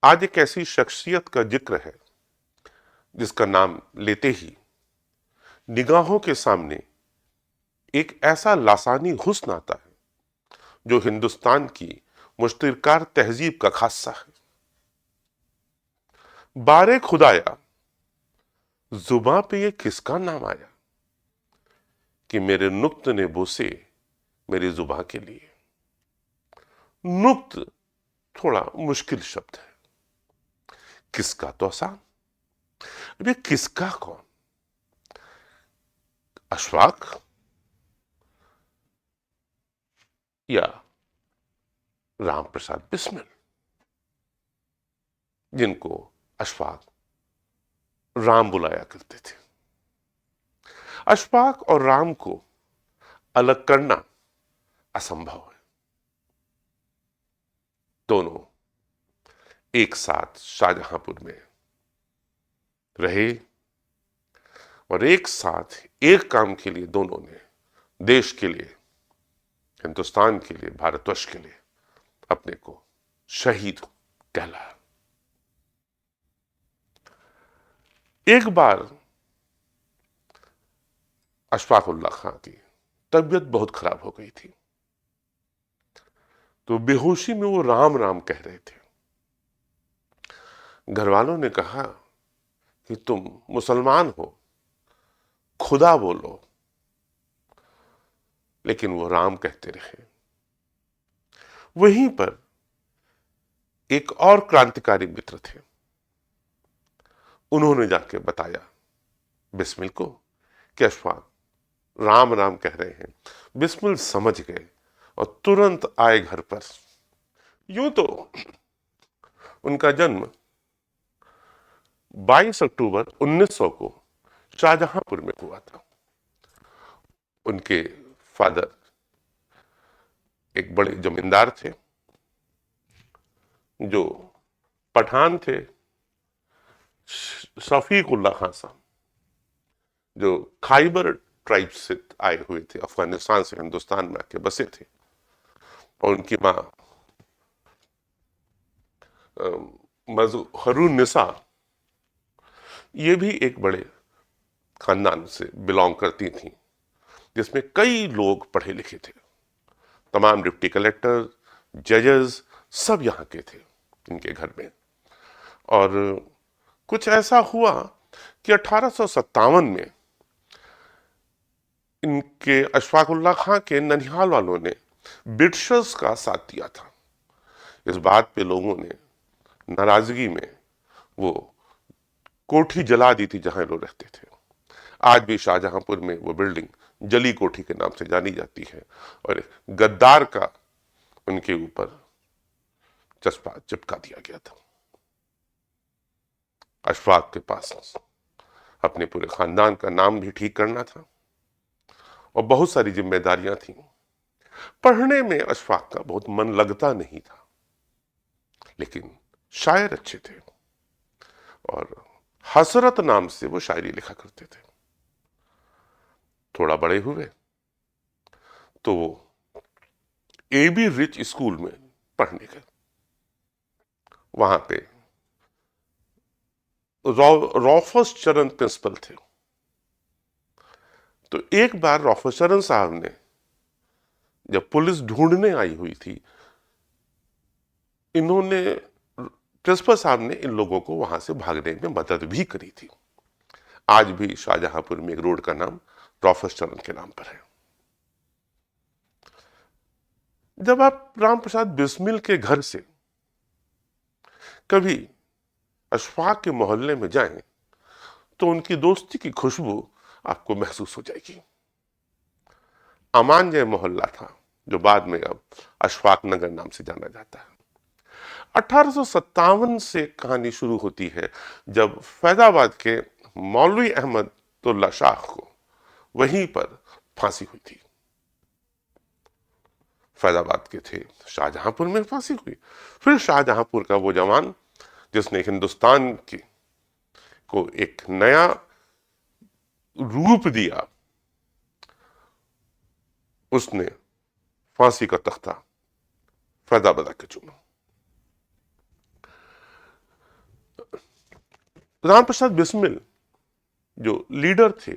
आज एक ऐसी शख्सियत का जिक्र है जिसका नाम लेते ही निगाहों के सामने एक ऐसा लासानी हुस्न आता है जो हिंदुस्तान की मुश्तरका तहजीब का खासा है। बारे खुदाया, जुबां पे ये किसका नाम आया कि मेरे नुक्त ने बोसे मेरी जुबां के लिए। नुक्त थोड़ा मुश्किल शब्द है, किसका तो आसान। अब ये किसका कौन? अशफाक या राम प्रसाद बिस्मिल, जिनको अशफाक राम बुलाया करते थे। अशफाक और राम को अलग करना असंभव है। दोनों एक साथ शाहजहांपुर में रहे और एक साथ एक काम के लिए दोनों ने देश के लिए, हिंदुस्तान के लिए, भारतवर्ष के लिए अपने को शहीद कहलाया। एक बार अशफाक उल्लाह खां की तबीयत बहुत खराब हो गई थी, तो बेहोशी में वो राम राम कह रहे थे। घर वालों ने कहा कि तुम मुसलमान हो, खुदा बोलो, लेकिन वो राम कहते रहे। वहीं पर एक और क्रांतिकारी मित्र थे, उन्होंने जाके बताया बिस्मिल को कि अशफाक राम राम कह रहे हैं। बिस्मिल समझ गए और तुरंत आए घर पर। यूं तो उनका जन्म 22 अक्टूबर 1900 को शाहजहांपुर में हुआ था। उनके फादर एक बड़े जमींदार थे जो पठान थे, शफीक उल्लाह खान साहब, जो खाइबर ट्राइब से आए हुए थे, अफगानिस्तान से हिंदुस्तान में आके बसे थे। और उनकी माँ मजहरुन निसा, ये भी एक बड़े खानदान से बिलोंग करती थी, जिसमें कई लोग पढ़े लिखे थे। तमाम डिप्टी कलेक्टर, जजेस सब यहाँ के थे इनके घर में। और कुछ ऐसा हुआ कि 1857 में इनके अशफाक उल्लाह खां के ननिहाल वालों ने ब्रिटिशर्स का साथ दिया था। इस बात पे लोगों ने नाराजगी में वो कोठी जला दी थी जहां लोग रहते थे। आज भी शाहजहांपुर में वो बिल्डिंग जली कोठी के नाम से जानी जाती है और गद्दार का उनके ऊपर चस्पा चिपका दिया गया था। अशफाक के पास अपने पूरे खानदान का नाम भी ठीक करना था और बहुत सारी जिम्मेदारियां थी। पढ़ने में अशफाक का बहुत मन लगता नहीं था, लेकिन शायर अच्छे थे और हसरत नाम से वो शायरी लिखा करते थे। थोड़ा बड़े हुए तो वो एबी रिच स्कूल में पढ़ने गए। वहां पे रॉफस चरण प्रिंसिपल थे। तो एक बार रॉफस चरण साहब ने, जब पुलिस ढूंढने आई हुई थी, इन्होंने प्रिंसिपल साहब ने इन लोगों को वहां से भागने में मदद भी करी थी। आज भी शाहजहांपुर में एक रोड का नाम रॉफस चरण के नाम पर है। जब आप राम प्रसाद बिस्मिल के घर से कभी अशफाक के मोहल्ले में जाएं तो उनकी दोस्ती की खुशबू आपको महसूस हो जाएगी। अमान जय मोहल्ला था, जो बाद में अब अशफाक नगर नाम से जाना जाता है। 1857 से कहानी शुरू होती है, जब फैजाबाद के मौलवी अहमदुल्ला शाह को वहीं पर फांसी हुई थी। फैजाबाद के थे, शाहजहांपुर में फांसी हुई। फिर शाहजहांपुर का वो जवान जिसने हिंदुस्तान की को एक नया रूप दिया, उसने फांसी का तख्ता फैजाबाद के चुना। राम प्रसाद बिस्मिल जो लीडर थे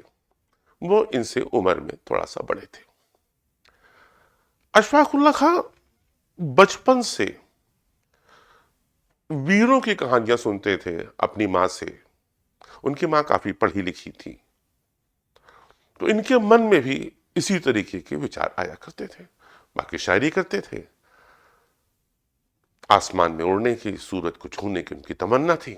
वो इनसे उम्र में थोड़ा सा बड़े थे। अशफाक उल्लाह खां बचपन से वीरों की कहानियां सुनते थे अपनी मां से। उनकी मां काफी पढ़ी लिखी थी, तो इनके मन में भी इसी तरीके के विचार आया करते थे। बाकी शायरी करते थे, आसमान में उड़ने की, सूरज को छूने की उनकी तमन्ना थी।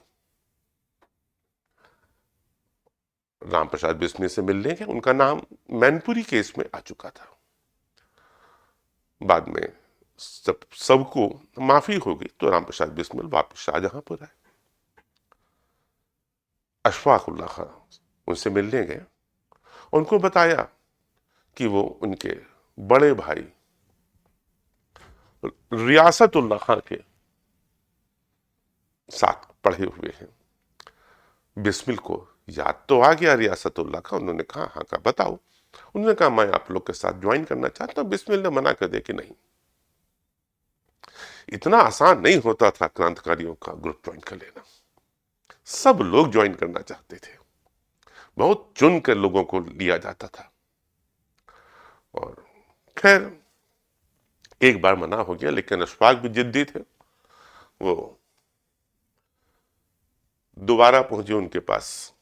राम प्रसाद बिस्मिल से मिलने के उनका नाम मैनपुरी केस में आ चुका था। बाद में सबको माफी हो गई तो राम प्रसाद बिस्मिल वापस शाहजहांपुर आए। अशफाक उल्लाह खां उनसे मिलने गए, उनको बताया कि वो उनके बड़े भाई रियासतुल्लाह खां के साथ पढ़े हुए हैं। बिस्मिल को याद तो आ गया रियासतुल्लाह का। उन्होंने कहा हाँ का बताओ। उन्होंने कहा मैं आप लोग के साथ ज्वाइन करना चाहता हूं। बिस्मिल ने मना कर दिया कि नहीं, इतना आसान नहीं होता था क्रांतिकारियों का ग्रुप ज्वाइन कर लेना। सब लोग ज्वाइन करना चाहते थे, बहुत चुन कर लोगों को लिया जाता था। और खैर एक बार मना हो गया, लेकिन अशफाक भी जिद्दी थे। वो दोबारा पहुंचे उनके पास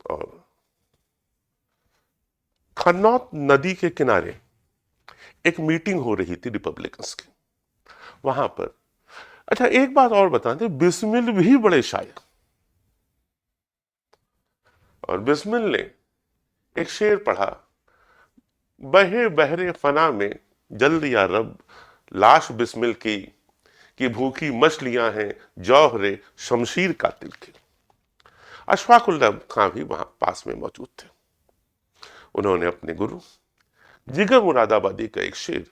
और खन्नौत नदी के किनारे एक मीटिंग हो रही थी रिपब्लिकन्स की, वहां पर। अच्छा एक बात और बता दें, बिस्मिल भी बड़े शायर, और बिस्मिल ने एक शेर पढ़ा, बहे बहरे फना में जल्द या रब, लाश बिस्मिल की कि भूखी मछलियां हैं जौहरे शमशीर कातिल की। अशफाक उल्लाह खां भी वहां पास में मौजूद थे। उन्होंने अपने गुरु जिगर मुरादाबादी का एक शेर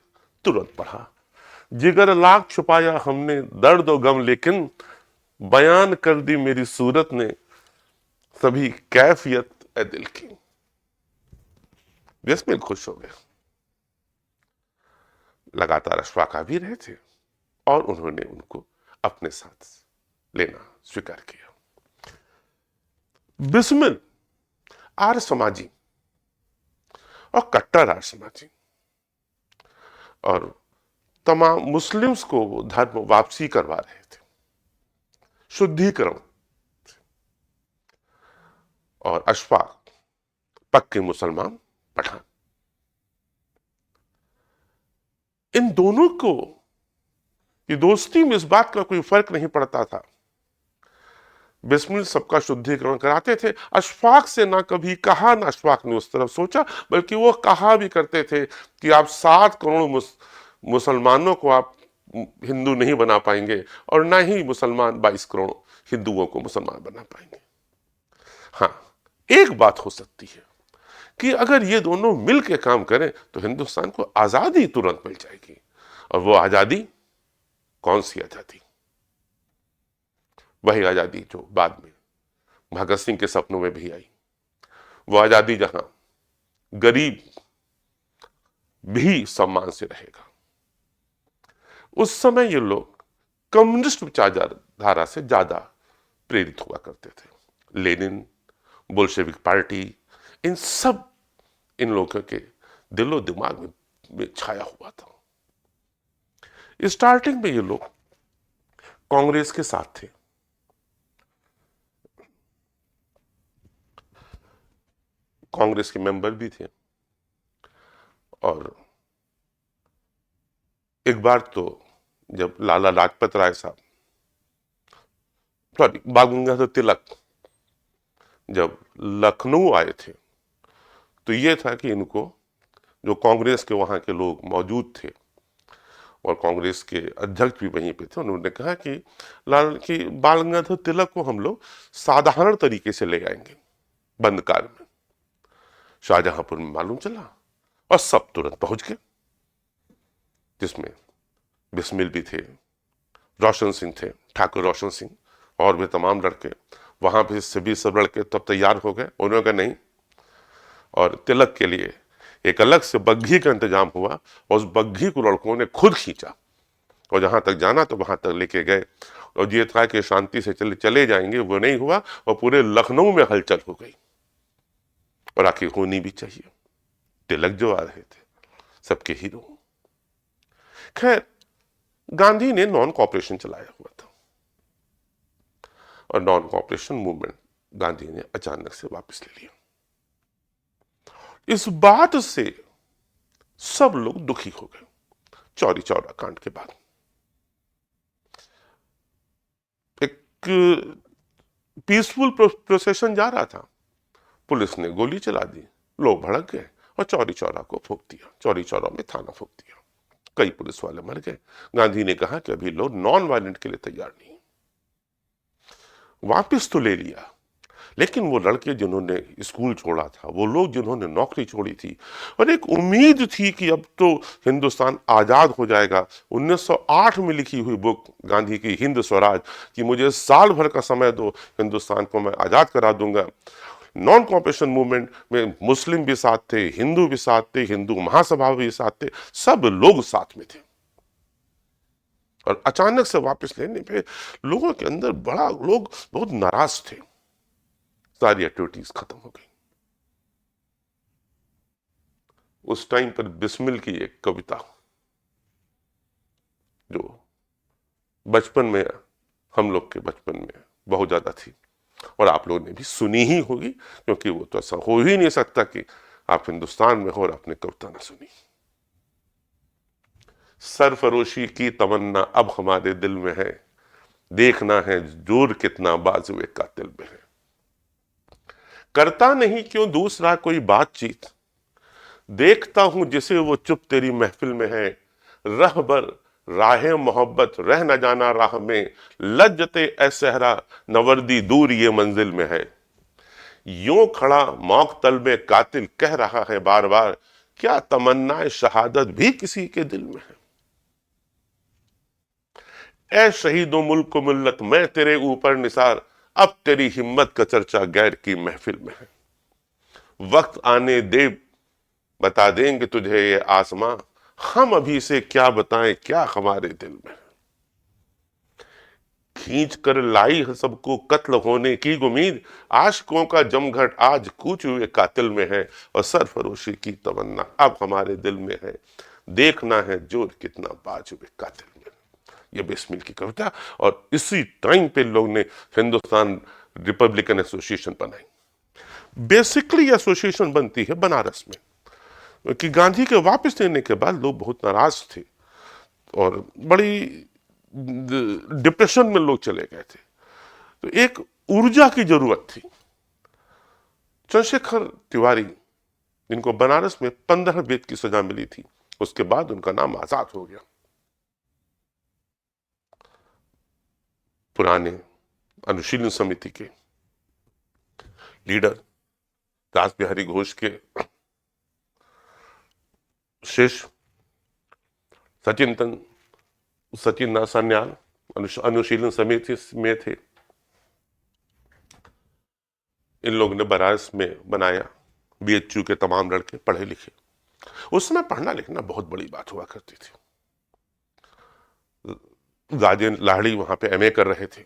तुरंत पढ़ा, जिगर लाख छुपाया हमने दर्द और गम, लेकिन बयान कर दी मेरी सूरत ने सभी कैफियत ए दिल की। बिस्मिल खुश हो गए। लगातार अशफाक आ भी रहे थे और उन्होंने उनको अपने साथ लेना स्वीकार किया। बिस्मिल आर्य समाजी और कट्टर आर्य समाजी, और तमाम मुस्लिम्स को वो धर्म वापसी करवा रहे थे, शुद्धिकरण। और अशफाक पक्के मुसलमान पठान। इन दोनों को ये दोस्ती में इस बात का कोई फर्क नहीं पड़ता था। बिस्मिल सबका शुद्धिकरण कराते थे। अशफाक से ना कभी कहा, ना अशफाक ने उस तरफ सोचा, बल्कि वो कहा भी करते थे कि आप 7 करोड़ मुसलमानों को आप हिंदू नहीं बना पाएंगे, और ना ही मुसलमान 22 करोड़ हिंदुओं को मुसलमान बना पाएंगे। हाँ, एक बात हो सकती है कि अगर ये दोनों मिल के काम करें तो हिंदुस्तान को आजादी तुरंत मिल जाएगी। और वो आजादी कौन सी आजादी? वही आजादी जो बाद में भगत सिंह के सपनों में भी आई। वो आजादी जहां गरीब भी सम्मान से रहेगा। उस समय ये लोग कम्युनिस्ट विचारधारा से ज्यादा प्रेरित हुआ करते थे। लेनिन, बोल्शेविक पार्टी, इन सब इन लोगों के दिलो दिमाग में छाया हुआ था। स्टार्टिंग में ये लोग कांग्रेस के साथ थे। कांग्रेस के मेंबर भी थे। और एक बार तो जब लाला लाजपत राय साहब, सॉरी बाल गंगाधर तिलक जब लखनऊ आए थे, तो ये था कि इनको, जो कांग्रेस के वहां के लोग मौजूद थे और कांग्रेस के अध्यक्ष भी वहीं पे थे, उन्होंने कहा कि बाल गंगाधर तिलक को हम लोग साधारण तरीके से ले आएंगे बंद कार में। शाहजहांपुर में मालूम चला और सब तुरंत पहुंच गए, जिसमें बिस्मिल भी थे, रोशन सिंह थे, ठाकुर रोशन सिंह, और भी तमाम लड़के। वहां पे से भी सब लड़के तब तैयार हो गए। उन्होंने कहा नहीं, और तिलक के लिए एक अलग से बग्घी का इंतजाम हुआ, और उस बग्घी को लड़कों ने खुद खींचा और जहां तक जाना तो वहां तक लेके गए। और ये था कि शांति से चले जाएंगे, वो नहीं हुआ और पूरे लखनऊ में हलचल हो गई। और आखिर होनी भी चाहिए, तिलक जो आ रहे थे सबके हीरो। खैर, गांधी ने नॉन कॉपरेशन चलाया हुआ था और नॉन कॉपरेशन मूवमेंट गांधी ने अचानक से वापस ले लिया। इस बात से सब लोग दुखी हो गए। चौरी चौरा कांड के बाद एक पीसफुल प्रोसेशन जा रहा था, पुलिस ने गोली चला दी, लोग भड़क गए और चौरी चौरा को फूंक दिया। चौरी चौरा में थाना फूंक दिया, कई पुलिस वाले मर गए। गांधी ने कहा कि अभी लोग नॉन वायलेंट के लिए तैयार नहीं। वापस तो ले लिया, लेकिन वो लड़के जिन्होंने स्कूल छोड़ा था, वो लोग जिन्होंने नौकरी छोड़ी थी, और एक उम्मीद थी कि अब तो हिंदुस्तान आजाद हो जाएगा। 1908 में लिखी हुई बुक गांधी की हिंद स्वराज कि मुझे साल भर का समय दो, हिंदुस्तान को मैं आजाद करा दूंगा। नॉन कॉपरेशन मूवमेंट में मुस्लिम भी साथ थे, हिंदू भी साथ थे, हिंदू महासभा भी साथ थे, सब लोग साथ में थे। और अचानक से वापस लेने पे लोगों के अंदर लोग बहुत नाराज थे। सारी एक्टिविटीज खत्म हो गई। उस टाइम पर बिस्मिल की एक कविता जो बचपन में, हम लोग के बचपन में बहुत ज्यादा थी और आप लोगों ने भी सुनी ही होगी, क्योंकि वो तो ऐसा हो ही नहीं सकता कि आप हिंदुस्तान में हो और आपने कविता ना सुनी। सरफरोशी की तमन्ना अब हमारे दिल में है, देखना है जोर कितना बाजुए कातिल में है। करता नहीं क्यों दूसरा कोई बातचीत, देखता हूं जिसे वो चुप तेरी महफिल में है। रहबर राहे मोहब्बत रह न जाना राह में, लज्जते ए सहरा नवर्दी दूर ये मंजिल में है। यूं खड़ा मौक तल में कातिल कह रहा है बार बार, क्या तमन्नाए शहादत भी किसी के दिल में है। ए शहीदों मुल्क मिल्लत मैं तेरे ऊपर निसार, अब तेरी हिम्मत का चर्चा गैर की महफिल में है। वक्त आने दे बता देंगे तुझे ये आसमां, हम अभी से क्या बताएं क्या हमारे दिल में। खींच कर लाई है सबको कत्ल होने की उम्मीद, आशिकों का जमघट आज कूच हुए कातिल में है। और सरफरोशी की तमन्ना अब हमारे दिल में है, देखना है जोर कितना बाज हुए कातिल में। ये बिस्मिल की कविता। और इसी टाइम पे लोग ने हिंदुस्तान रिपब्लिकन एसोसिएशन बनाई। बेसिकली एसोसिएशन बनती है बनारस में, कि गांधी के वापस लेने के बाद लोग बहुत नाराज थे और बड़ी डिप्रेशन में लोग चले गए थे। तो एक ऊर्जा की जरूरत थी। चंद्रशेखर तिवारी, जिनको बनारस में 15 वेद की सजा मिली थी, उसके बाद उनका नाम आजाद हो गया। पुराने अनुशीलन समिति के लीडर रास बिहारी घोष के शिष्य सचिन नाथ सान्याल अनुशीलन समिति में थे। इन लोगों ने बनारस में बनाया। बीएचयू के तमाम लड़के पढ़े लिखे। उस समय पढ़ना लिखना बहुत बड़ी बात हुआ करती थी। राजेंद्र लाहिड़ी वहां पे एमए कर रहे थे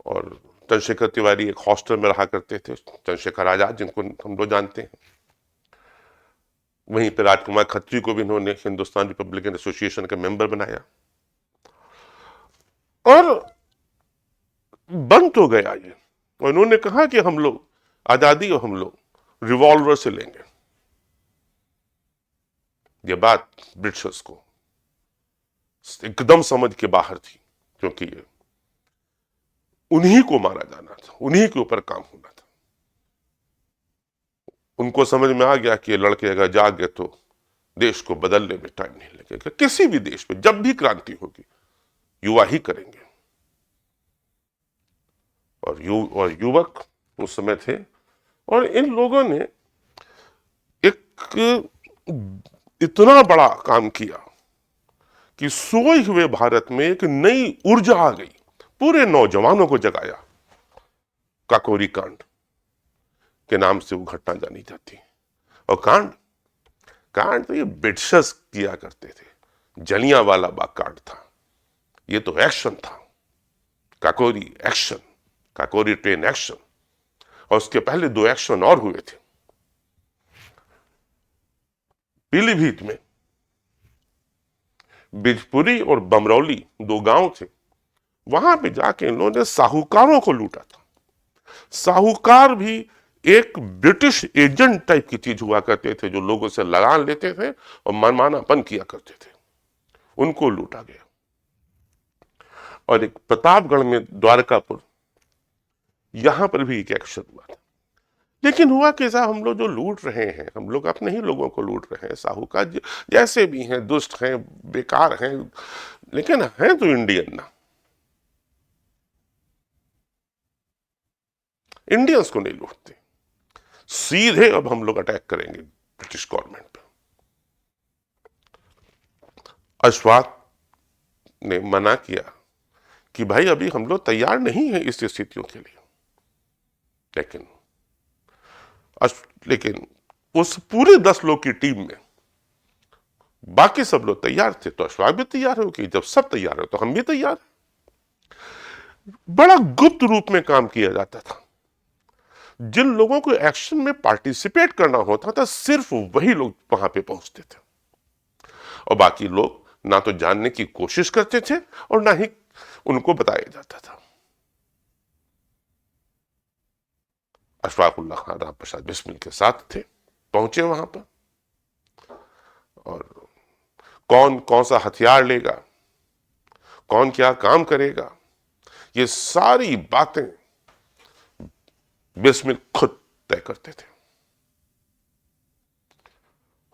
और चंद्रशेखर तिवारी एक हॉस्टल में रहा करते थे, चंद्रशेखर आजाद जिनको हम लोग जानते हैं। वहीं पे राजकुमार खत्री को भी इन्होंने हिंदुस्तान रिपब्लिकन एसोसिएशन का मेंबर बनाया। और बन तो गया ये, और इन्होंने कहा कि हम लोग आजादी और हम लोग रिवॉल्वर से लेंगे। ये बात ब्रिटिशर्स को एकदम समझ के बाहर थी, क्योंकि ये उन्हीं को मारा जाना था, उन्हीं के ऊपर काम होना था। उनको समझ में आ गया कि ये लड़के अगर जाग गए तो देश को बदलने में टाइम नहीं लगेगा। किसी भी देश में जब भी क्रांति होगी युवा ही करेंगे। और युवक उस समय थे, और इन लोगों ने एक इतना बड़ा काम किया कि सोए हुए भारत में एक नई ऊर्जा आ गई, पूरे नौजवानों को जगाया। काकोरी कांड के नाम से वो घटना जानी जाती है। और कांड तो ये ब्रिटिशर्स किया करते थे। जलियांवाला बाग कांड था, ये तो एक्शन था, Kakori action, Kakori train action. और उसके पहले 2 एक्शन और हुए थे पीलीभीत में। बिजपुरी और बमरौली 2 गांव थे, वहां पे जाके इन्होंने साहूकारों को लूटा था। साहूकार भी एक ब्रिटिश एजेंट टाइप की चीज हुआ करते थे, जो लोगों से लगान लेते थे और मनमानापन किया करते थे, उनको लूटा गया। और एक प्रतापगढ़ में द्वारकापुर, यहां पर भी एक एक्शन हुआ था। लेकिन हुआ कैसा, हम लोग जो लूट रहे हैं, हम लोग अपने ही लोगों को लूट रहे हैं। साहूकार जैसे भी हैं, दुष्ट हैं, बेकार हैं, लेकिन हैं तो इंडियन ना। इंडियंस को नहीं लूटते, सीधे अब हम लोग अटैक करेंगे ब्रिटिश गवर्नमेंट पे। अशफाक ने मना किया कि भाई अभी हम लोग तैयार नहीं है इस स्थितियों के लिए। लेकिन उस पूरे 10 लोग की टीम में बाकी सब लोग तैयार थे, तो अशफाक भी तैयार हो कि जब सब तैयार है तो हम भी तैयार हैं। बड़ा गुप्त रूप में काम किया जाता था। जिन लोगों को एक्शन में पार्टिसिपेट करना होता था, सिर्फ वही लोग वहां पे पहुंचते थे, और बाकी लोग ना तो जानने की कोशिश करते थे और ना ही उनको बताया जाता था। अशफाकुल्लाह खान राम प्रसाद बिस्मिल के साथ थे, पहुंचे वहां पर, और कौन कौन सा हथियार लेगा, कौन क्या काम करेगा, ये सारी बातें बिस्मिल खुद तय करते थे।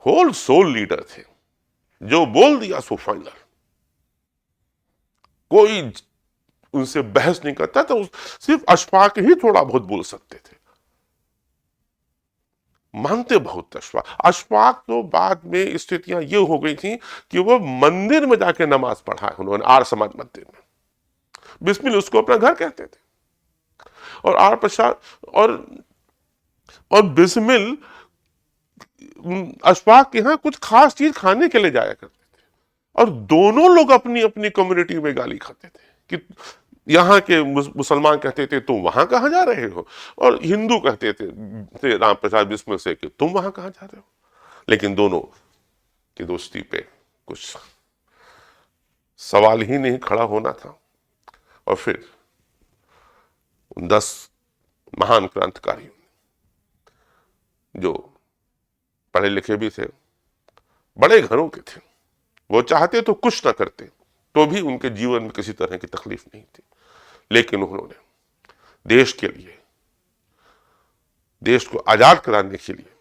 होल सोल लीडर थे, जो बोल दिया सो फाइनल, कोई उनसे बहस नहीं करता था। सिर्फ अशफाक ही थोड़ा बहुत बोल सकते थे, मानते बहुत अशफाक तो बाद में स्थितियां ये हो गई थी कि वो मंदिर में जाके नमाज पढ़ा है उन्होंने, आर्य समाज मंदिर में। बिस्मिल उसको अपना घर कहते थे, और आर प्रसाद और बिस्मिल अशफाक के यहां कुछ खास चीज खाने के लिए जाया करते थे, और दोनों लोग अपनी अपनी कम्युनिटी में गाली खाते थे कि यहां के मुसलमान कहते थे तुम वहां कहां जा रहे हो, और हिंदू कहते थे राम प्रसाद बिस्मिल से कि तुम वहां कहां जा रहे हो। लेकिन दोनों की दोस्ती पे कुछ सवाल ही नहीं खड़ा होना था। और फिर 10 महान क्रांतिकारी जो पढ़े लिखे भी थे, बड़े घरों के थे, वो चाहते तो कुछ ना करते, तो भी उनके जीवन में किसी तरह की तकलीफ नहीं थी, लेकिन उन्होंने देश के लिए, देश को आजाद कराने के लिए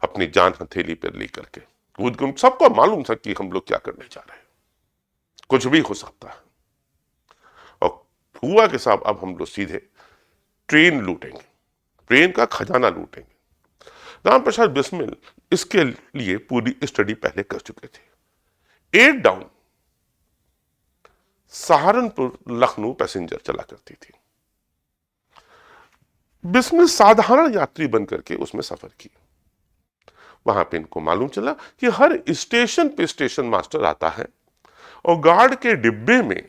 अपनी जान हथेली पर लेकर के, उन सबको मालूम था कि हम लोग क्या करने जा रहे हैं, कुछ भी हो सकता है। और हुआ कि साहब अब हम लोग सीधे ट्रेन लूटेंगे, ट्रेन का खजाना लूटेंगे। राम प्रसाद बिस्मिल इसके लिए पूरी स्टडी पहले कर चुके थे। 8 डाउन सहारनपुर लखनऊ पैसेंजर चला करती थी। बिस्मिल साधारण यात्री बनकर के उसमें सफर की। वहां पे इनको मालूम चला कि हर स्टेशन पे स्टेशन मास्टर आता है, और गार्ड के डिब्बे में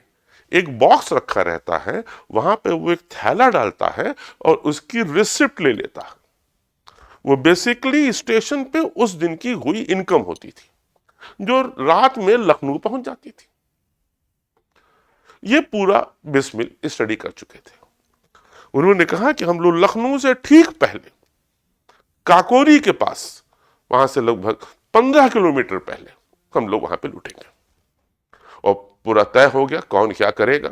एक बॉक्स रखा रहता है, वहां पे वो एक थैला डालता है और उसकी रिसिप्ट ले लेता है। वो बेसिकली स्टेशन पे उस दिन की हुई इनकम होती थी, जो रात में लखनऊ पहुंच जाती थी। ये पूरा बिस्मिल स्टडी कर चुके थे। उन्होंने कहा कि हम लोग लखनऊ से ठीक पहले काकोरी के पास, वहां से लगभग 15 किलोमीटर पहले हम लोग वहां पे लूटेंगे। और पूरा तय हो गया कौन क्या करेगा,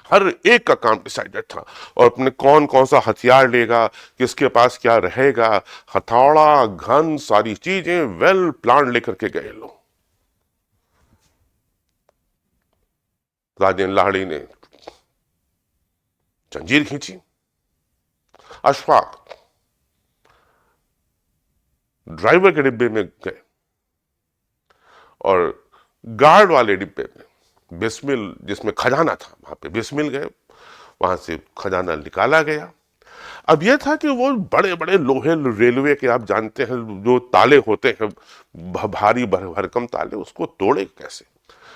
हर एक का काम डिसाइडेड था, और अपने कौन कौन सा हथियार लेगा, किसके पास क्या रहेगा, हथौड़ा, घन, सारी चीजें वेल प्लान लेकर के गए लोग। राजेंद्र लाहिड़ी ने जंजीर खींची, अशफाक ड्राइवर के डिब्बे में गए, और गार्ड वाले डिब्बे में बिस्मिल, जिसमें खजाना था, वहां पे बिस्मिल गए, वहां से खजाना निकाला गया। अब यह था कि वो बड़े बड़े लोहे रेलवे के, आप जानते हैं जो ताले होते हैं, भारी भरकम ताले, उसको तोड़े कैसे।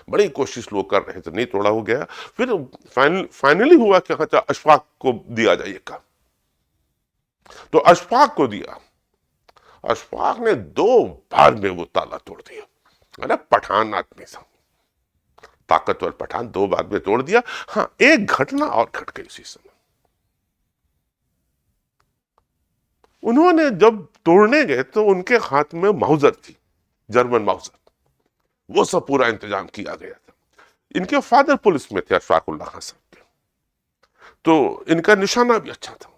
बड़ी कोशिश लोग कर रहे थे, नहीं तोड़ा हो गया। फिर फाइनली हुआ कि हाँ अशफाक को दिया जाए काम, तो अशफाक को दिया। अशफाक ने 2 बार में वो ताला तोड़ दिया। अरे पठान आदमी था, ताकतवर पठान, 2 बार में तोड़ दिया। हाँ, एक घटना और घट गई उसी समय। उन्होंने जब तोड़ने गए तो उनके हाथ में माउजर थी, जर्मन माउजर। वो सब पूरा इंतजाम किया गया था। इनके फादर पुलिस में थे, अशफाक उल्लाह खान साहब के, तो इनका निशाना भी अच्छा था।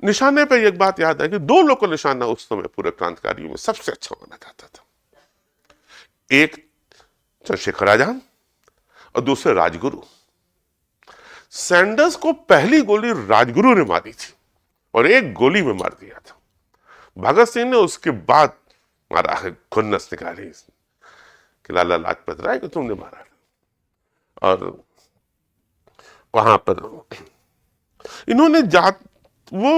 निशाने पे एक बात याद है कि 2 लोग को निशाना उस समय पूरे क्रांतिकारियों में सबसे अच्छा माना जाता था। एक चंद्रशेखर आजाद और दूसरे राजगुरु। सैंडर्स को पहली गोली राजगुरु ने मारी थी और एक गोली में मार दिया था। भगत सिंह ने उसके बाद मारा है, खुन्नस निकाली कि लाला लाजपत राय को तुमने मारा। और वहां पर इन्होंने वो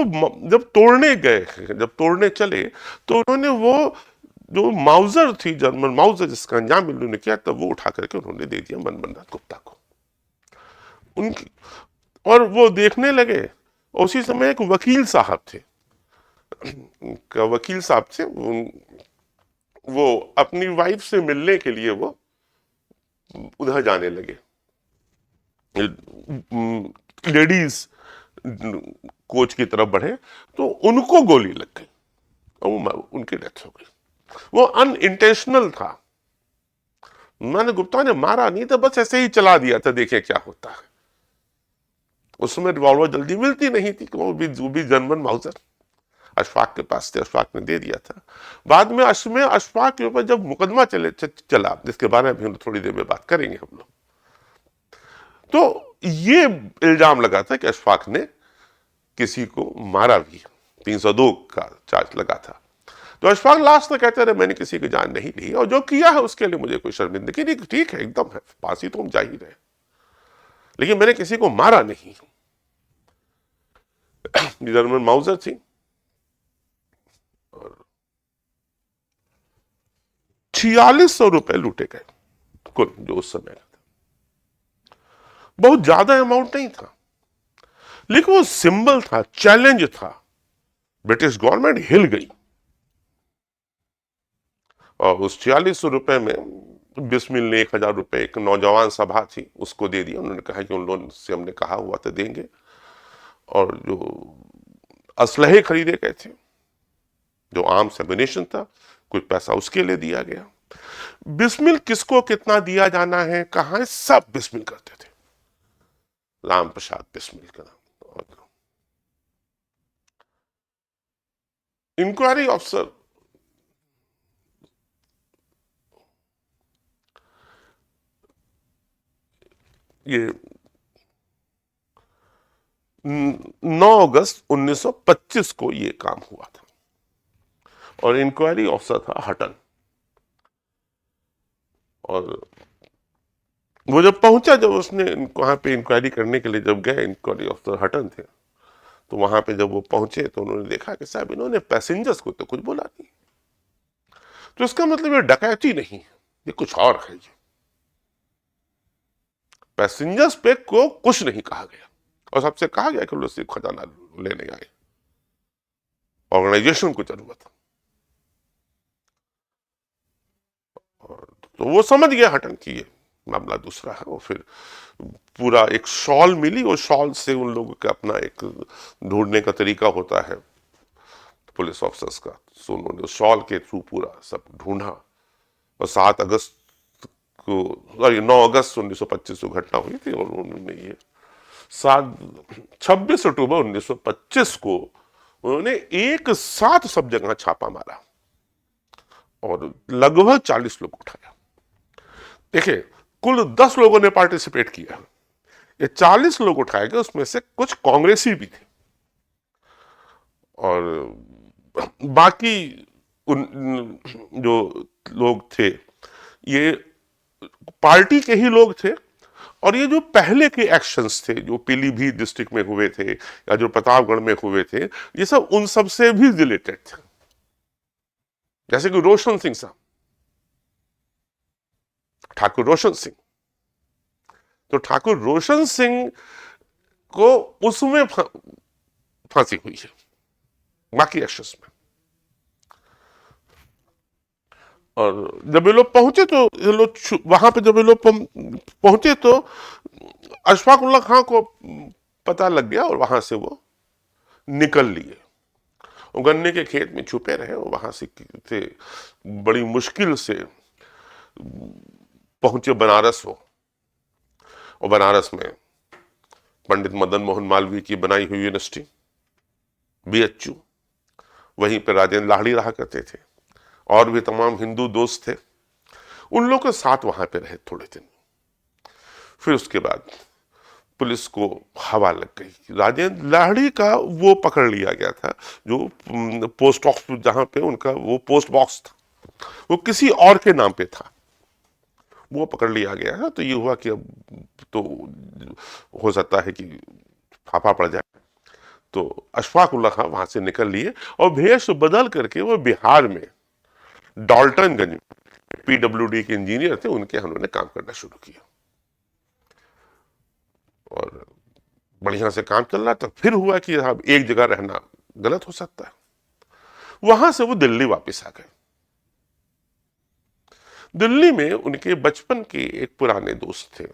जब तोड़ने गए, जब तोड़ने चले, तो उन्होंने वो जो माउजर थी, जर्मन माउजर, जिसका अंजाम इन्होंने किया, तब वो उठा करके उन्होंने दे दिया मनमोहन गुप्ता को उनकी। और वो देखने लगे। उसी समय एक वकील साहब थे, वो अपनी वाइफ से मिलने के लिए वो उधर जाने लगे, लेडीज कोच की तरफ बढ़े, तो उनको गोली लग गई और उनकी डेथ हो गई। वो अनइंटेंशनल था, मैंने गुप्ता ने मारा नहीं था, बस ऐसे ही चला दिया था, देखें क्या होता है। उस समय रिवॉल्वर जल्दी मिलती नहीं थी, वो भी जर्मन माउजर अशफाक के पास थे, अशफाक ने दे दिया था। बाद में अशफाक के ऊपर जब मुकदमा चला, जिसके बारे में हम थोड़ी देर में बात करेंगे हम लोग, तो ये इल्जाम लगा था कि अशफाक ने किसी को मारा भी, 302 का चार्ज लगा था। तो अशफाक लास्ट तक कहते रहे मैंने किसी की जान नहीं ली और जो किया है उसके लिए मुझे कोई शर्मिंदगी नहीं, ठीक है, एकदम है, फांसी तो हम जा ही रहे, लेकिन मैंने किसी को मारा नहीं। जर्मन माउजर थी और 4600 रुपए लूटे गए कुल, जो उस समय था। बहुत ज्यादा अमाउंट नहीं था, लेकिन वो सिंबल था, चैलेंज था। ब्रिटिश गवर्नमेंट हिल गई और उस 4600 रुपए में बिस्मिल ने 1000 रुपए, एक नौजवान सभा थी, उसको दे दिया। उन्होंने कहा कि उन लोगों से हमने कहा हुआ था देंगे। और जो असलहे खरीदे गए थे, जो आर्म्स एम्युनिशन था, कुछ पैसा उसके लिए दिया गया। बिस्मिल किसको कितना दिया जाना है, कहां है, सब बिस्मिल करते थे, राम प्रसाद बिस्मिल का नाम। इंक्वायरी ऑफिसर ये 9 अगस्त 1925 को ये काम हुआ था और इंक्वायरी ऑफिसर था हटन। और वो जब पहुंचा, जब उसने वहां पे इंक्वायरी करने के लिए जब गए, इंक्वायरी ऑफिसर हटन थे, तो वहां पे जब वो पहुंचे तो उन्होंने देखा कि साहब इन्होंने पैसेंजर्स को तो कुछ बोला नहीं, तो इसका मतलब ये डकैती नहीं, ये कुछ और है। ये पैसेंजर्स पे को कुछ नहीं कहा गया और सबसे कहा गया कि लोग सिर्फ खजाना लेने आए, ऑर्गेनाइजेशन को जरूरत है। और तो वो समझ गया हटन की ये मामला दूसरा है। और फिर पूरा एक शॉल मिली, और शॉल से उन लोगों का अपना एक ढूंढने का तरीका होता है पुलिस ऑफिसर्स का, सो उन्होंने शॉल के थ्रू पूरा सब ढूंढा। और 7 अगस्त को, सॉरी 9 अगस्त 1925 को घटना हुई थी, और उन्होंने ये 26 अक्टूबर 1925 को उन्होंने एक साथ सब जगह छापा मारा और लगभग 40 लोग उठाया। देखिए, कुल 10 लोगों ने पार्टिसिपेट किया, ये 40 लोग उठाए गए, उसमें से कुछ कांग्रेसी भी थे और बाकी जो लोग थे ये पार्टी के ही लोग थे। और ये जो पहले के एक्शंस थे, जो पीलीभीत डिस्ट्रिक्ट में हुए थे या जो प्रतापगढ़ में हुए थे, ये सब उन सब से भी रिलेटेड थे। जैसे कि रोशन सिंह साहब, ठाकुर रोशन सिंह। तो ठाकुर रोशन सिंह को उसमें फांसी हुई है, बाकी एक्शंस में। और जब ये लोग पहुंचे तो ये लोग वहां पे जब ये लोग पहुंचे तो अशफाक उल्ला खां को पता लग गया और वहां से वो निकल लिए। वो गन्ने के खेत में छुपे रहे और वहां से बड़ी मुश्किल से पहुंचे बनारस हो। और बनारस में पंडित मदन मोहन मालवीय की बनाई हुई यूनिवर्सिटी बीएचयू, वहीं पर राजेंद्र लाहिड़ी रहा करते थे और भी तमाम हिंदू दोस्त थे। उन लोगों के साथ वहां पे रहे थोड़े दिन। फिर उसके बाद पुलिस को हवा लग गई। राजेंद्र लाहिड़ी का वो पकड़ लिया गया था, जो पोस्ट ऑफिस जहां पे उनका वो पोस्ट बॉक्स था, वो किसी और के नाम पे था, वो पकड़ लिया गया है। तो ये हुआ कि अब तो हो सकता है कि फाफा पड़ जाए। तो अशफाक उल्ला खां वहां से निकल लिए और भेष बदल करके वो बिहार में डाल्टनगंज पीडब्ल्यूडी के इंजीनियर थे, उनके उन्होंने काम करना शुरू किया और बढ़िया से काम चल रहा था। फिर हुआ कि अब एक जगह रहना गलत हो सकता है, वहां से वो दिल्ली वापस आ गए। दिल्ली में उनके बचपन के एक पुराने दोस्त थे,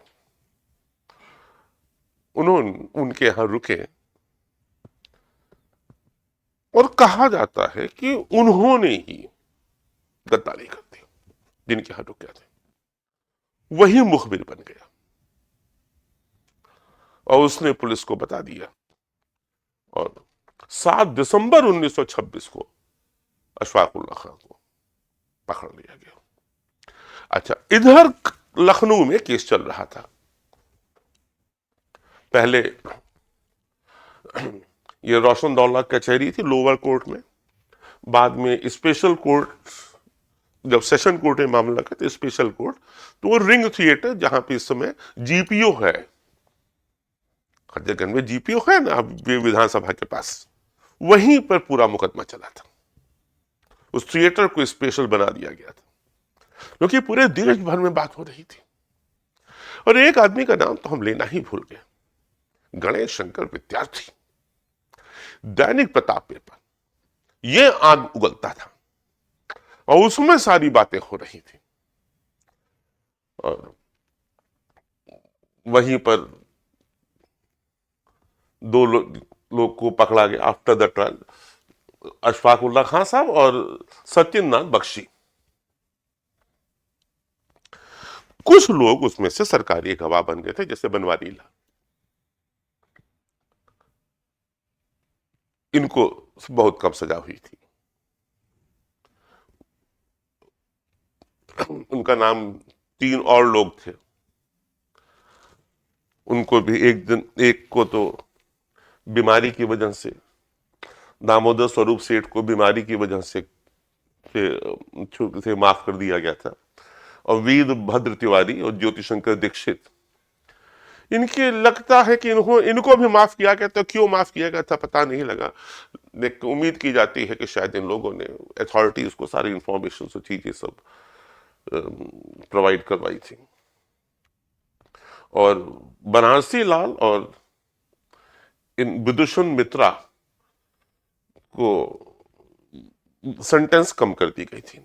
उन्होंने उनके यहां रुके और कहा जाता है कि उन्होंने ही गद्दारी कर दी। जिनके यहां रुके थे वही मुखबिर बन गया और उसने पुलिस को बता दिया और 7 दिसंबर 1926 को अशफाक उल्ला खां को पकड़ लिया गया। अच्छा, इधर लखनऊ में केस चल रहा था। पहले ये रोशनदौला कचहरी थी लोअर कोर्ट में, बाद में स्पेशल कोर्ट, जब सेशन कोर्ट में मामला का तो स्पेशल कोर्ट, तो वो रिंग थिएटर जहां पे इस समय जीपीओ है, हर में जीपीओ है ना विधानसभा के पास, वहीं पर पूरा मुकदमा चला था। उस थिएटर को स्पेशल बना दिया गया था क्योंकि पूरे देश भर में बात हो रही थी। और एक आदमी का नाम तो हम लेना ही भूल गए, गणेश शंकर विद्यार्थी। दैनिक प्रताप पेपर ये आग उगलता था और उसमें सारी बातें हो रही थी। और वहीं पर 2 लोग को पकड़ा गया after the trial, Ashfaq Ullah Khan साहब और सत्येंद्रनाथ बख्शी। कुछ लोग उसमें से सरकारी गवाह बन गए थे, जैसे बनवारी लाल, इनको बहुत कम सजा हुई थी। उनका नाम 3 और लोग थे, उनको भी एक को तो बीमारी की वजह से, दामोदर स्वरूप सेठ को बीमारी की वजह से माफ कर दिया गया था। और वीरभद्र तिवारी और ज्योति शंकर दीक्षित, इनके लगता है कि इनको भी माफ किया गया था। क्यों माफ किया गया था पता नहीं लगा, लेकिन उम्मीद की जाती है कि शायद इन लोगों ने अथॉरिटीज को सारी इंफॉर्मेशन से चीजें सब प्रोवाइड करवाई थी। और बनारसी लाल और इन विदुषण मित्रा को सेंटेंस कम कर दी गई थी।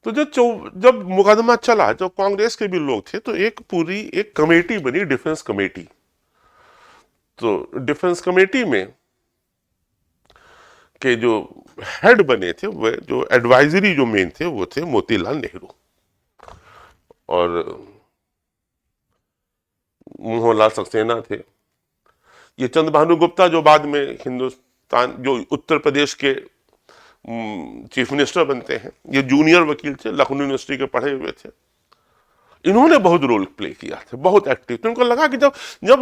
तो जब मुकदमा चला, जो कांग्रेस के भी लोग थे, तो एक कमेटी बनी, डिफेंस कमेटी। तो डिफेंस कमेटी में के जो हेड बने थे, वो जो एडवाइजरी जो मेन थे, वो थे मोतीलाल नेहरू और मोहनलाल सक्सेना थे। ये चंद्रभानु गुप्ता जो बाद में हिंदुस्तान, जो उत्तर प्रदेश के चीफ मिनिस्टर बनते हैं, ये जूनियर वकील थे, लखनऊ यूनिवर्सिटी के पढ़े हुए थे। इन्होंने बहुत रोल प्ले किया था, बहुत एक्टिव। तो उनको लगा कि जब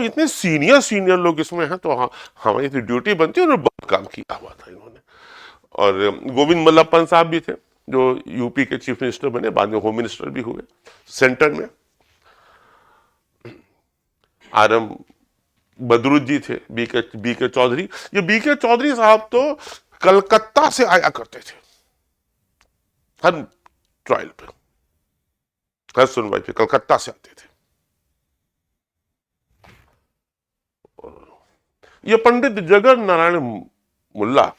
इतने सीनियर लोग इसमें हैं तो हमारी तो ड्यूटी बनती है। उन्होंने बहुत काम किया हुआ था इन्होंने। और गोविंद मल्लप्पन साहब भी थे, जो यूपी के चीफ मिनिस्टर बने, बाद में होम मिनिस्टर भी हुए सेंटर में। आरएम बदरुद्दी थे, बीके चौधरी। ये बीके चौधरी साहब तो कलकत्ता से आया करते थे हर ट्रायल पे। हर सुनवाई पे कलकत्ता से आते थे। ये पंडित जगन नारायण मुल्ला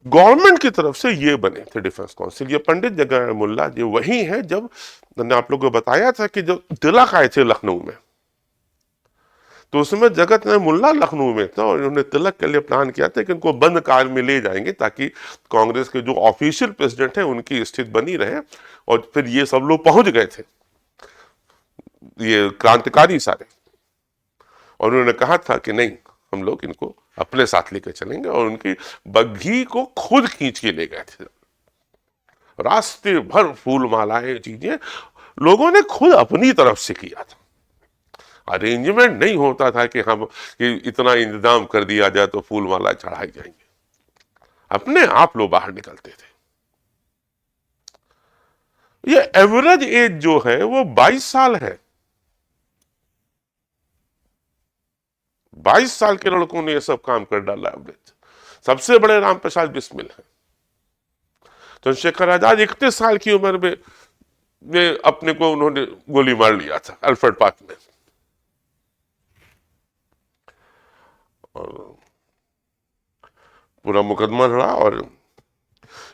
गवर्नमेंट की तरफ से ये बने थे डिफेंस काउंसिल। ये पंडित जगन मुल्ला ये वही है, जब मैंने आप लोगों को बताया था कि जब तिलक आए थे लखनऊ में, तो उसमें जगत ने मुल्ला लखनऊ में था और उन्होंने तिलक के लिए प्लान किया था कि इनको बंद कार में ले जाएंगे ताकि कांग्रेस के जो ऑफिशियल प्रेसिडेंट है उनकी स्थिति बनी रहे। और फिर ये सब लोग पहुंच गए थे, ये क्रांतिकारी सारे, और उन्होंने कहा था कि नहीं, हम लोग इनको अपने साथ लेकर चलेंगे, और उनकी बग्घी को खुद खींच के ले गए थे। रास्ते भर फूल मालाएं चीजें लोगों ने खुद अपनी तरफ से किया था। अरेंजमेंट नहीं होता था कि हम कि इतना इंतजाम कर दिया जाए तो फूल माला चढ़ाई जाएंगे, अपने आप लोग बाहर निकलते थे। ये एवरेज एज जो है वो 22 साल है। 22 साल के लड़कों ने ये सब काम कर डाला एवरेज। सबसे बड़े रामप्रसाद बिस्मिल है। चंद्रशेखर आजाद 31 साल की उम्र में वे अपने को उन्होंने गोली मार लिया था अल्फ्रेड पार्क में। और पूरा मुकदमा लड़ा और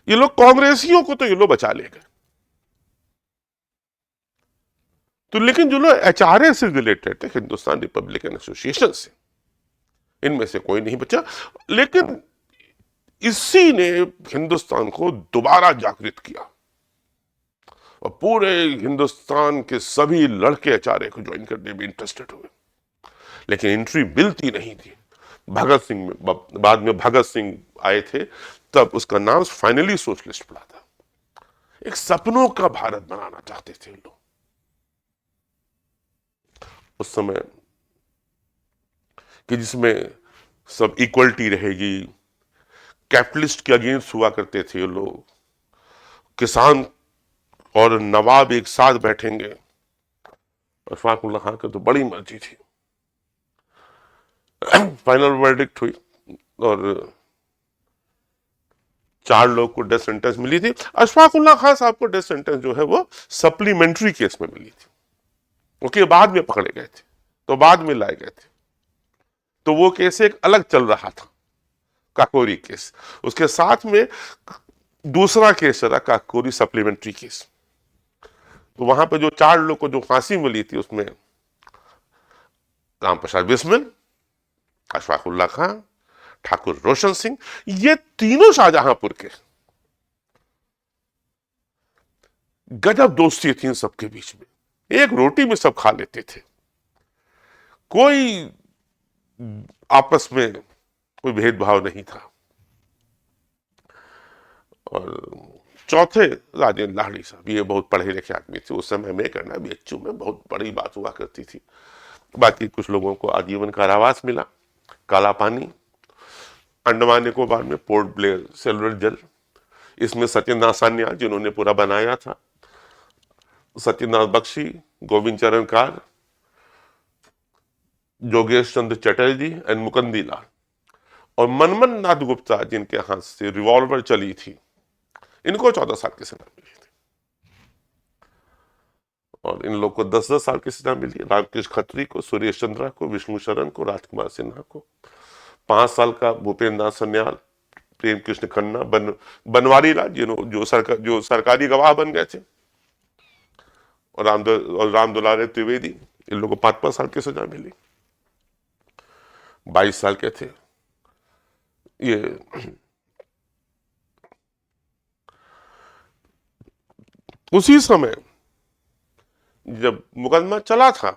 ये लोग कांग्रेसियों को तो ये लोग बचा ले गए। तो लेकिन जो लोग एचआरए से रिलेटेड थे, हिंदुस्तान रिपब्लिकन एसोसिएशन से, इनमें से कोई नहीं बचा। लेकिन इसी ने हिंदुस्तान को दोबारा जागृत किया और पूरे हिंदुस्तान के सभी लड़के एचआरए को ज्वाइन करने में इंटरेस्टेड हुए। लेकिन एंट्री मिलती नहीं थी। भगत सिंह में बाद में भगत सिंह आए थे, तब उसका नाम फाइनली सोशलिस्ट पड़ा था। एक सपनों का भारत बनाना चाहते थे लोग उस समय, कि जिसमें सब इक्वलिटी रहेगी। कैपिटलिस्ट के अगेंस्ट हुआ करते थे लोग, किसान और नवाब एक साथ बैठेंगे। अशफाक उल्लाह खान की तो बड़ी मर्जी थी। फाइनल वर्डिक्ट हुई और 4 लोग को डेथ सेंटेंस मिली थी। अशफाक उल्लाह खान साहब को डेथ सेंटेंस जो है वो सप्लीमेंट्री केस में मिली थी, क्योंकि बाद में पकड़े गए थे, तो बाद में लाए गए थे। तो वो केस एक अलग चल रहा था, काकोरी केस। उसके साथ में दूसरा केस चला, काकोरी सप्लीमेंट्री केस। तो वहां पे जो 4 लोग को जो फांसी मिली थी, उसमें रामप्रसाद बिस्मिल, अशफाक उल्लाह खान, ठाकुर रोशन सिंह, ये तीनों शाहजहांपुर के। गजब दोस्ती थी इन सबके बीच में, एक रोटी में सब खा लेते थे, कोई आपस में कोई भेदभाव नहीं था। और चौथे राजेंद्र लाहिड़ी साहब, ये बहुत पढ़े लिखे आदमी थे उस समय में, करना बीएचयू में बहुत बड़ी बात हुआ करती थी। बाकी कुछ लोगों को आजीवन कारावास मिला, काला पानी। अंडमान निकोबार में पोर्ट ब्लेयर सेलुलर जेल, इसमें सत्यनारायण सान्याल जिन्होंने पूरा बनाया था, सत्यनारायण बख्शी, गोविंद चरण कार, जोगेश चंद्र चटर्जी एंड मुकुंदी लाल, और मनमन नाथ गुप्ता जिनके हाथ से रिवॉल्वर चली थी, इनको 14 साल की सजा मिली थी। और इन लोग को 10-10 साल की सजा मिली। रामकृष्ण खत्री को, सुरेश चंद्रा को, विष्णु शरण को, राजकुमार सिन्हा को 5 साल का, भूपेंद्र नाथ सन्याल, प्रेम कृष्ण खन्ना, बनवारी लाल जो सरकारी गवाह बन गए थे, और राम दुलारे त्रिवेदी, इन लोगों को 5-5 साल की सजा मिली। 22 साल के थे ये। उसी समय जब मुकदमा चलता था,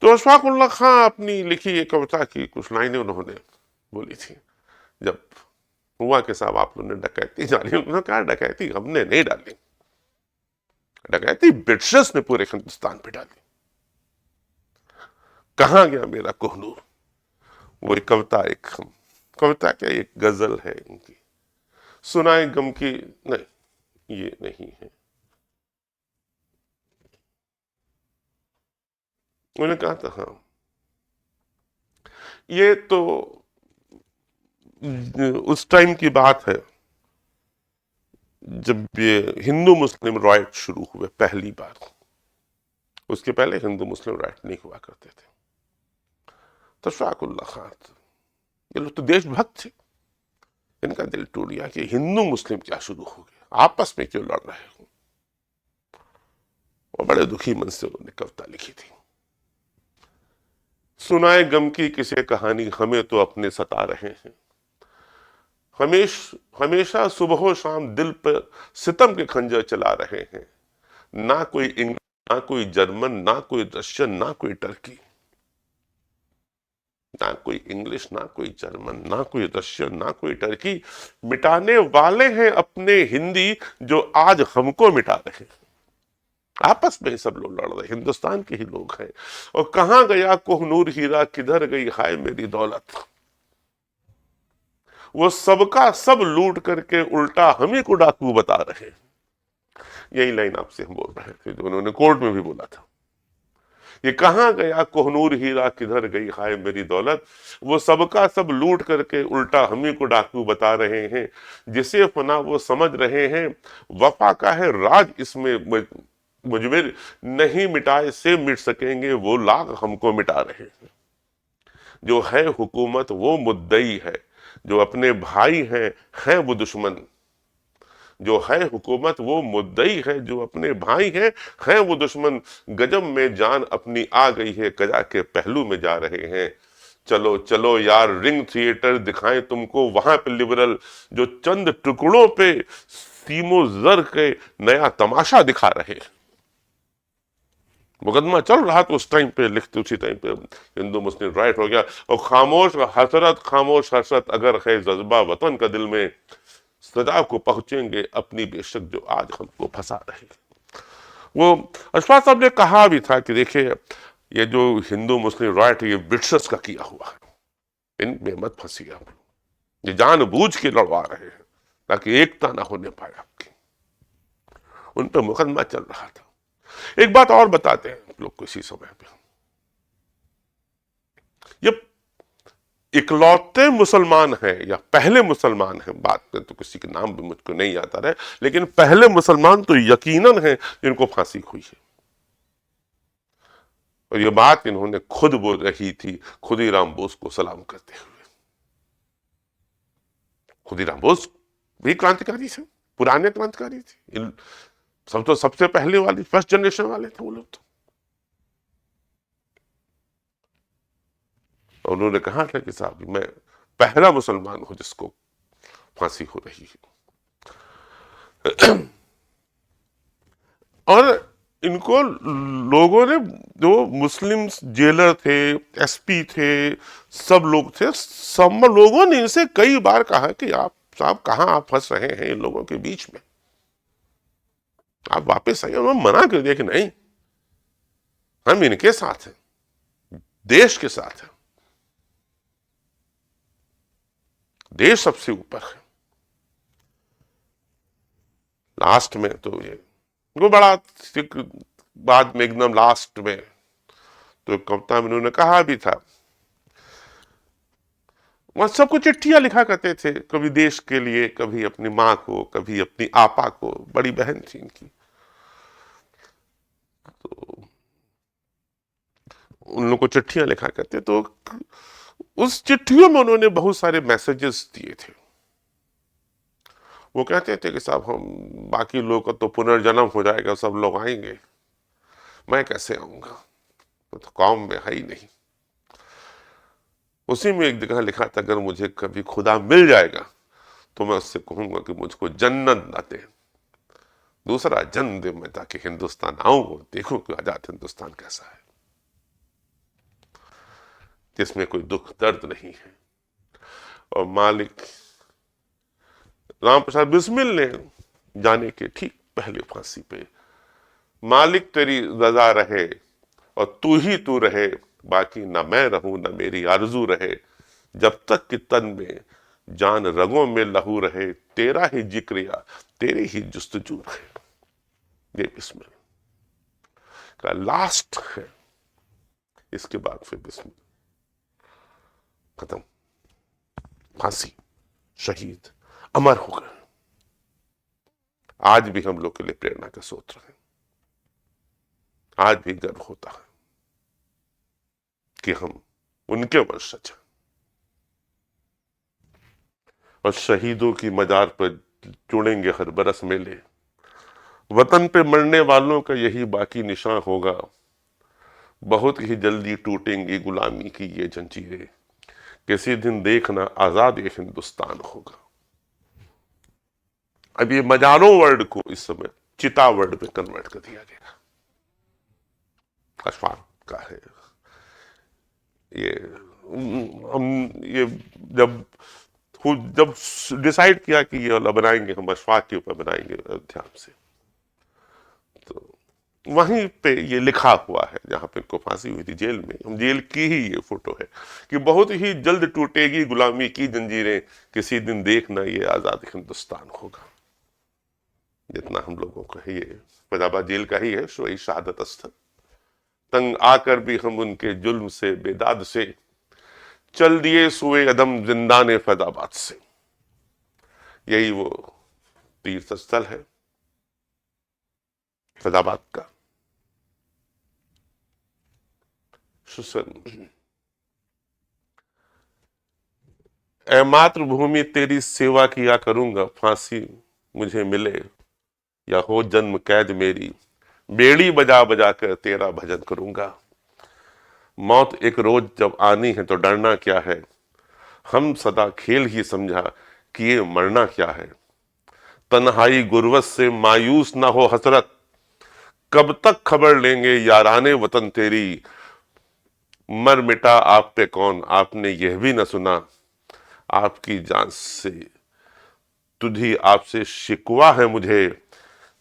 तो अशफाक उल्लाह खां अपनी लिखी एक कविता की कुछ लाइनें उन्होंने बोली थी। जब हुआ कि साहब आप लोगों ने डकैती डाली, उन्होंने कहा डकैती हमने नहीं डाली, डकैती ब्रिटिशर्स ने पूरे हिंदुस्तान पे डाली। कहां गया मेरा कोहनूर? वो एक कविता क्या, एक गजल है इनकी, सुनाए गम की, नहीं ये नहीं है। उन्होंने कहा था, हाँ ये तो उस टाइम की बात है जब ये हिंदू मुस्लिम राइट शुरू हुए पहली बार, उसके पहले हिंदू मुस्लिम राइट नहीं हुआ करते थे। तो शफाकुल्लाह खान, ये लोग तो देशभक्त थे, इनका दिल टूट गया कि हिंदू मुस्लिम क्या शुरू हो गया, आपस में क्यों लड़ रहे हो। और बड़े दुखी मन से उन्होंने कविता लिखी थी, सुनाए गम की किसे कहानी, हमें तो अपने सता रहे हैं। हमेशा सुबह शाम दिल पर सितम के खंजर चला रहे हैं। ना कोई इंग्लिश, ना कोई जर्मन, ना कोई रशियन, ना कोई टर्की। ना कोई इंग्लिश, ना कोई जर्मन, ना कोई रशियन, ना कोई टर्की। मिटाने वाले हैं अपने हिंदी, जो आज हमको मिटा रहे हैं। आपस में सब लोग लड़ रहे, हिंदुस्तान के ही लोग हैं। और कहां गया कोहनूर हीरा, किधर गई हाय मेरी दौलत। वो सबका सब लूट करके उल्टा हम ही को डाकू बता रहे हैं। यही लाइन आपसे हम बोल रहे थे, जो उन्होंने कोर्ट में भी बोला था। ये कहां गया कोहनूर हीरा, किधर गई हाय मेरी दौलत। वो सबका सब लूट करके उल्टा हम ही को डाकू बता रहे हैं। जिसे फना वो समझ रहे हैं, वफा का है राज इसमें मुजबिर। नहीं मिटाए से मिट सकेंगे, वो लाख हमको मिटा रहे हैं। जो है हुकूमत वो मुद्दई है, जो अपने भाई हैं वो दुश्मन। जो है हुकूमत वो मुद्दई है, जो अपने भाई हैं वो दुश्मन। गजब में जान अपनी आ गई है, कजा के पहलू में जा रहे हैं। चलो चलो यार रिंग थिएटर दिखाएं तुमको, वहां पे लिबरल जो चंद टुकड़ों पे सीमो जर के नया तमाशा दिखा रहे हैं। मुकदमा चल रहा तो उस टाइम पे लिखते, उसी टाइम पे हिंदू मुस्लिम राइट हो गया। और खामोश हसरत अगर है जज्बा वतन का दिल में, सजा को पहुंचेंगे अपनी बेशक जो आज हमको फंसा रहे। वो अशफाक साहब ने कहा भी था कि देखिए ये जो हिंदू मुस्लिम राइट ये ब्रिटिशर्स का किया हुआ है, इनमें मत फंसिए आप, ये जानबूझ के लड़वा रहे हैं ताकि एकता ना होने पाए आपकी। उन पर मुकदमा चल रहा था। एक बात और बताते हैं लोग को इसी समय पे, ये इकलौते मुसलमान हैं या पहले मुसलमान हैं, बात में तो किसी के नाम भी मुझको नहीं आता रहे, लेकिन पहले मुसलमान तो यकीनन हैं जिनको फांसी हुई है। और ये बात इन्होंने खुद बोल रही थी खुदीराम बोस को सलाम करते हुए। खुदीराम बोस भी क्रांतिकारी थे, पुराने क्रांतिकारी थे, सब तो सबसे पहले वाली फर्स्ट जनरेशन वाले थे वो लोग तो। और उन्होंने कहा था कि साहब मैं पहला मुसलमान हूं जिसको फांसी हो रही है। और इनको लोगों ने, जो मुस्लिम जेलर थे, एसपी थे, सब लोग थे, सब लोगों ने इनसे कई बार कहा कि आप साहब कहां आप फंस रहे हैं इन लोगों के बीच में, आप वापस आइए। उन्होंने मना कर दिया कि नहीं, हम इनके साथ हैं, देश के साथ हैं, देश सबसे ऊपर है। लास्ट में तो ये वो बड़ा बाद में एकदम लास्ट में तो कविता में उन्होंने कहा भी था, वह सबको चिट्ठियां लिखा करते थे, कभी देश के लिए, कभी अपनी माँ को, कभी अपनी आपा को, बड़ी बहन थी इनकी, तो उन लोगों को चिट्ठियां लिखा करते। तो उस चिट्ठियों में उन्होंने बहुत सारे मैसेजेस दिए थे। वो कहते थे कि साहब हम बाकी लोग का तो पुनर्जन्म हो जाएगा, सब लोग आएंगे, मैं कैसे आऊंगा, तो कौम में है ही नहीं। उसी में एक जगह लिखा था, अगर मुझे कभी खुदा मिल जाएगा तो मैं उससे कहूंगा कि मुझको जन्नत ना दे, दूसरा जन्म दे, मैं ताकि हिंदुस्तान आऊं और देखूं कि आजाद हिंदुस्तान कैसा है, जिसमें कोई दुख दर्द नहीं है। और मालिक राम प्रसाद बिस्मिल ने जाने के ठीक पहले फांसी पे, मालिक तेरी रजा रहे और तू ही तू रहे, बाकी ना मैं रहूं ना मेरी आरजू रहे, जब तक कि तन में जान रगों में लहू रहे, तेरा ही जिक्रिया तेरे ही जुस्तजू रहे। ये बिस्मिल का लास्ट है, इसके बाद फिर बिस्मिल खत्म, फांसी, शहीद, अमर हो गए। आज भी हम लोग के लिए प्रेरणा का स्रोत हैं। आज भी गर्व होता है कि हम उनके वंशज हैं। और शहीदों की मजार पर जुड़ेंगे हर बरस मेले, वतन पे मरने वालों का यही बाकी निशान होगा। बहुत ही जल्दी टूटेंगी गुलामी की ये जंजीरें, किसी दिन देखना आजाद ये हिंदुस्तान होगा। अब ये मजारों वर्ड को इस समय चिता वर्ड में कन्वर्ट कर दिया गया। अशफाक का है ये। हम ये जब डिसाइड किया कि ये वाला बनाएंगे, हम अशफाक के ऊपर बनाएंगे ध्यान से, तो वहीं पे ये लिखा हुआ है जहां पे इनको फांसी हुई थी जेल में। हम जेल की ही ये फोटो है कि बहुत ही जल्द टूटेगी गुलामी की जंजीरें, किसी दिन देखना ये आजाद हिंदुस्तान होगा। जितना हम लोगों को है ये फैजाबाद जेल का ही है, सोई शहादत स्थल। तंग आकर भी हम उनके जुल्म से बेदाद से चल दिए सुए अदम जिंदाने फैजाबाद से। यही वो तीर्थ स्थल है फैजाबाद का। ऐ मातृभूमि तेरी सेवा किया करूंगा, फांसी मुझे मिले या हो जन्म कैद मेरी, बेड़ी बजा बजा कर तेरा भजन करूंगा। मौत एक रोज जब आनी है तो डरना क्या है, हम सदा खेल ही समझा कि ये मरना क्या है। तन्हाई गुर्बत से मायूस ना हो हसरत, कब तक खबर लेंगे याराने वतन तेरी। मर मिटा आप पे कौन, आपने यह भी न सुना, आपकी जान से तुझी आपसे शिकवा है मुझे।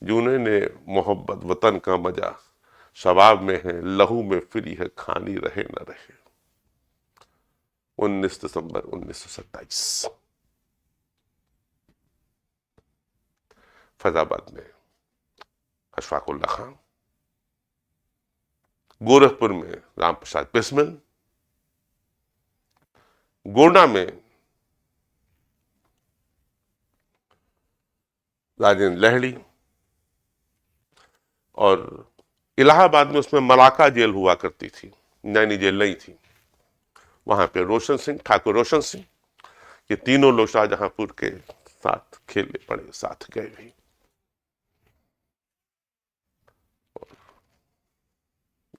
जूने ने मोहब्बत वतन का मजा, शबाब में है लहू में फिरी है, खानी रहे न रहे। 19 दिसंबर 1927 फैजाबाद में अशफाक उल्लाह खान, गोरखपुर में राम प्रसाद बिस्मिल, गोंडा में राजेंद्र लहड़ी, और इलाहाबाद में उसमें मलाका जेल हुआ करती थी, नैनी जेल नहीं थी। वहां पे रोशन सिंह, ठाकुर रोशन सिंह, ये तीनों लोग शाहजहांपुर के साथ खेले पड़े, साथ गए भी।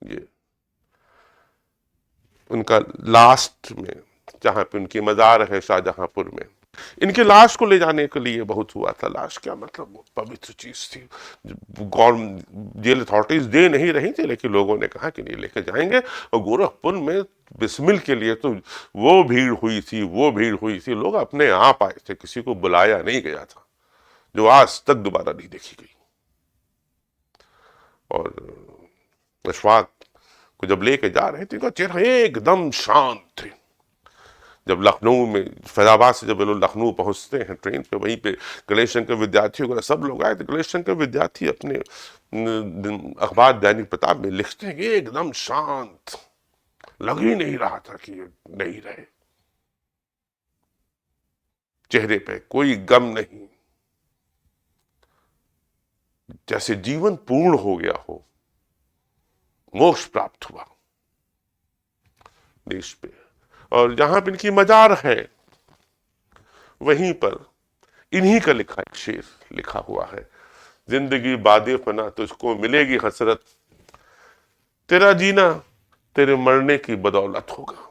ये उनका लास्ट में जहां पे उनकी मजार है शाहजहांपुर में, इनकी लाश को ले जाने के लिए बहुत हुआ था। लाश क्या मतलब पवित्र चीज थी, जेल अथॉरिटीज दे नहीं रही थी, लेकिन लोगों ने कहा कि नहीं लेकर जाएंगे। और गोरखपुर में बिस्मिल के लिए तो वो भीड़ हुई थी, वो भीड़ हुई थी, लोग अपने आप आए थे, किसी को बुलाया नहीं गया था, जो आज तक दोबारा नहीं देखी गई। और अशफाक को जब लेके जा रहे थे, उनका चेहरा एकदम शांत थे। जब लखनऊ में, फैजाबाद से जब लोग लखनऊ पहुंचते हैं ट्रेन पे, वहीं पे गणेश शंकर विद्यार्थी वगैरह सब लोग आए थे। गणेश शंकर विद्यार्थी अपने अखबार दैनिक प्रताप में लिखते हैं कि एकदम शांत, लग ही नहीं रहा था कि ये नहीं रहे, चेहरे पे कोई गम नहीं, जैसे जीवन पूर्ण हो गया हो, मोक्ष प्राप्त हुआ देश पे। और जहां पे इनकी मजार है वहीं पर इन्हीं का लिखा एक शेर लिखा हुआ है, जिंदगी बादे फना तुझको मिलेगी हसरत, तेरा जीना तेरे मरने की बदौलत होगा।